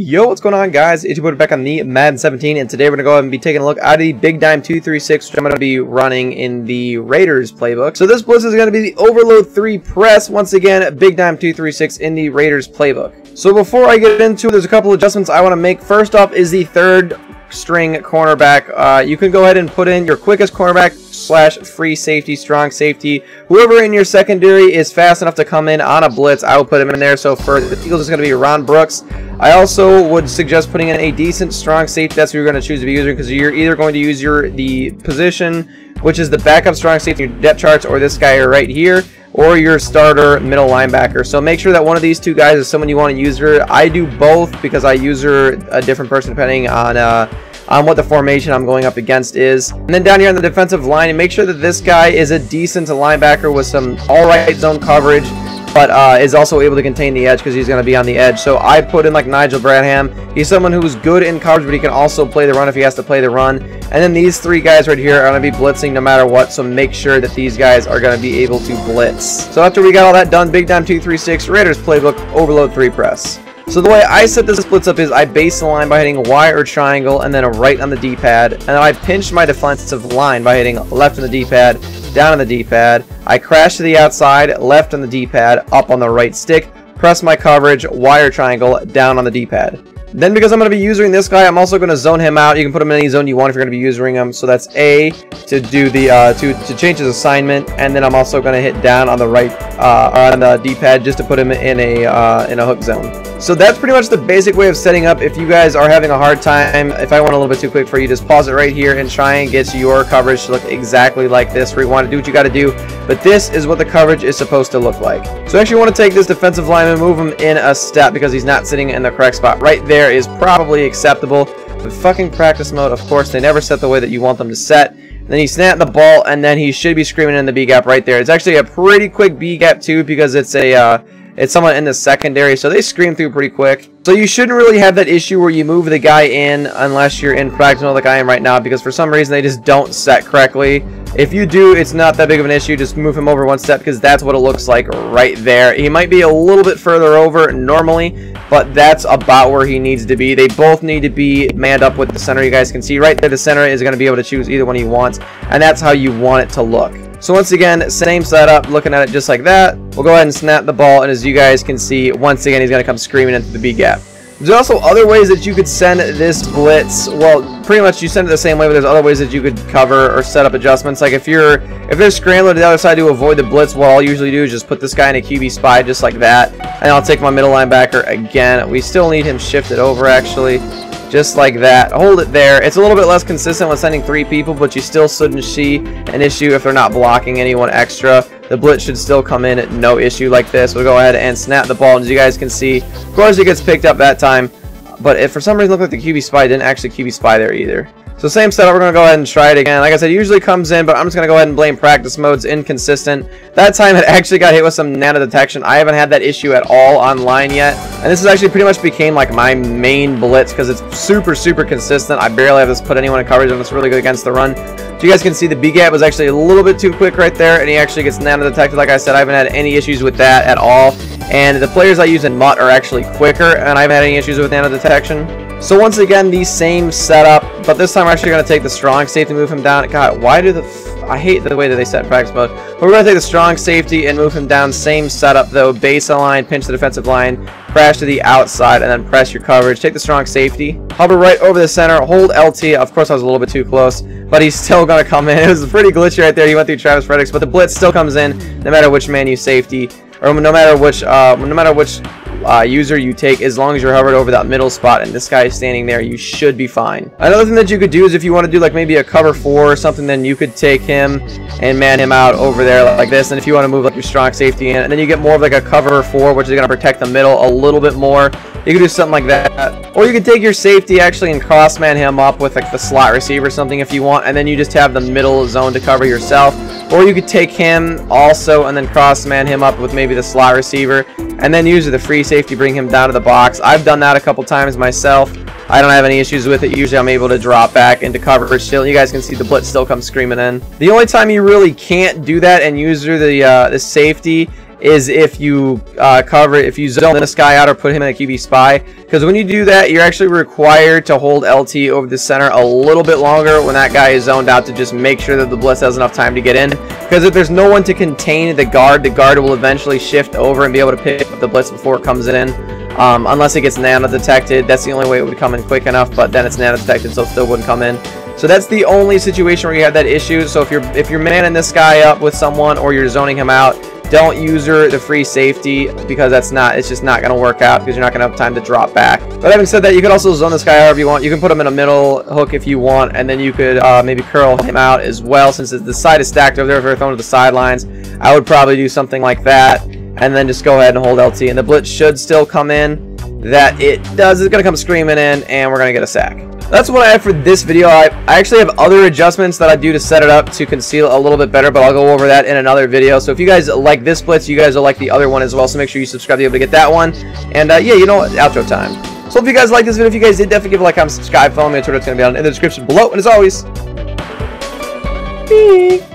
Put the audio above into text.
Yo, what's going on, guys? It's Ebook back on the Madden 17, and today we're going to go ahead and be taking a look at the Big Dime 236, which I'm going to be running in the Raiders playbook. So this blitz is going to be the Overload 3 press, once again, Big Dime 236 in the Raiders playbook. So before I get into it, there's a couple adjustments I want to make. First off is the third string cornerback. You can go ahead and put in your quickest cornerback / free safety, strong safety. Whoever in your secondary is fast enough to come in on a blitz, I will put him in there. So for the Eagles, it's going to be Ron Brooks. I also would suggest putting in a decent strong safety. That's who you're going to choose to be using, because you're either going to use the position, which is the backup strong safety in your depth charts, or this guy right here, or your starter middle linebacker. So make sure that one of these two guys is someone you want to use her. I do both because I use her a different person depending on what the formation I'm going up against is. And then down here on the defensive line, and make sure that this guy is a decent linebacker with some alright zone coverage, but is also able to contain the edge because he's going to be on the edge. So I put in like Nigel Bradham. He's someone who's good in coverage, but he can also play the run if he has to play the run. And then these three guys right here are going to be blitzing no matter what, so make sure that these guys are going to be able to blitz. So after we got all that done, Big Dime 236, Raiders playbook, Overload 3 press. So the way I set this blitz up is I base the line by hitting Y or triangle and then a right on the D-pad. And then I pinch my defensive line by hitting left on the D-pad, down on the D-pad. I crash to the outside, left on the D-pad, up on the right stick. Press my coverage, Y or triangle, down on the D-pad. Then because I'm going to be using this guy, I'm also going to zone him out. You can put him in any zone you want if you're going to be using him. So that's A to do the to change his assignment, and then I'm also going to hit down on the right or on the D-pad just to put him in a hook zone. So that's pretty much the basic way of setting up. If you guys are having a hard time, if I went a little bit too quick for you, just pause it right here and try and get your coverage to look exactly like this. Where you want to do what you got to do, but this is what the coverage is supposed to look like. So actually, you want to take this defensive lineman and move him in a step because he's not sitting in the correct spot. Right there is probably acceptable. But fucking practice mode, of course, they never set the way that you want them to set. Then he snapped the ball, and then he should be screaming in the Bgap right there. It's actually a pretty quick Bgap too, because it's someone in the secondary, so they scream through pretty quick. So you shouldn't really have that issue where you move the guy in unless you're in practice mode like I am right now, because for some reason they just don't set correctly. If you do, it's not that big of an issue. Just move him over one step, because that's what it looks like right there. He might be a little bit further over normally, but that's about where he needs to be. They both need to be manned up with the center. You guys can see right there, the center is going to be able to choose either one he wants, and that's how you want it to look. So once again, same setup, looking at it just like that. We'll go ahead and snap the ball, and as you guys can see, once again, he's going to come screaming into the Bgap. There's also other ways that you could send this blitz. Well, pretty much you send it the same way, but there's other ways that you could cover or set up adjustments. Like if they're scrambling to the other side to avoid the blitz, what I'll usually do is just put this guy in a QB spy just like that, and I'll take my middle linebacker again. We still need him shifted over actually. Just like that. Hold it there. It's a little bit less consistent with sending 3 people, but you still shouldn't see an issue if they're not blocking anyone extra. The blitz should still come in at no issue like this. We'll go ahead and snap the ball, and as you guys can see, of course it gets picked up that time, but if for some reason it looked like the QB spy didn't actually QB spy there either. So same setup, we're going to go ahead and try it again. Like I said, it usually comes in, but I'm just going to go ahead and blame practice mode's inconsistent. That time it actually got hit with some nano detection. I haven't had that issue at all online yet. And this is actually pretty much became like my main blitz because it's super, super consistent. I barely have to put anyone in coverage, and it's really good against the run. So you guys can see the Bgap was actually a little bit too quick right there, and he actually gets nano detected. Like I said, I haven't had any issues with that at all. And the players I use in MUT are actually quicker, and I haven't had any issues with nano detection. So once again, the same setup, but this time we're actually going to take the strong safety, move him down. God, why do I hate the way that they set practice mode. But we're going to take the strong safety and move him down. Same setup though, base the line, pinch the defensive line, crash to the outside, and then press your coverage. Take the strong safety, hover right over the center, hold LT. Of course I was a little bit too close, but he's still going to come in. It was pretty glitchy right there. He went through Travis Fredericks, but the blitz still comes in no matter which man you safety, or no matter which user you take. As long as you're hovered over that middle spot and this guy is standing there, you should be fine. Another thing that you could do is if you want to do like maybe a cover 4 or something, then you could take him and man him out over there like this. And if you want to move like your strong safety in, and then you get more of like a cover 4, which is going to protect the middle a little bit more, you could do something like that. Or you could take your safety actually and cross man him up with like the slot receiver or something if you want, and then you just have the middle zone to cover yourself. Or you could take him also and then cross man him up with maybe the slot receiver, and then use the free safety, bring him down to the box. I've done that a couple times myself. I don't have any issues with it. Usually I'm able to drop back into coverage still. You guys can see the blitz still comes screaming in. The only time you really can't do that and use the safety is if you if you zone this guy out or put him in a QB spy, because when you do that, you're actually required to hold LT over the center a little bit longer when that guy is zoned out to just make sure that the blitz has enough time to get in, because if there's no one to contain the guard will eventually shift over and be able to pick up the blitz before it comes in, unless it gets nano detected. That's the only way it would come in quick enough, but then it's nano detected, so it still wouldn't come in. So that's the only situation where you have that issue. So if you're manning this guy up with someone or you're zoning him out, don't use the free safety, because it's just not going to work out, because you're not going to have time to drop back. But having said that, you could also zone this guy however you want. You can put him in a middle hook if you want, and then you could maybe curl him out as well. Since the side is stacked over there, if they're thrown to the sidelines, I would probably do something like that, and then just go ahead and hold LT. And the blitz should still come in. That it does is going to come screaming in, and we're going to get a sack. That's what I have for this video. I actually have other adjustments that I do to set it up to conceal a little bit better, but I'll go over that in another video. So if you guys like this blitz, you guys will like the other one as well, so make sure you subscribe to be able to get that one. And yeah, you know what, outro time. So if you guys like this video, if you guys did, definitely give a like, comment, subscribe, follow me on Twitter. It's going to be down in the description below. And as always, peace.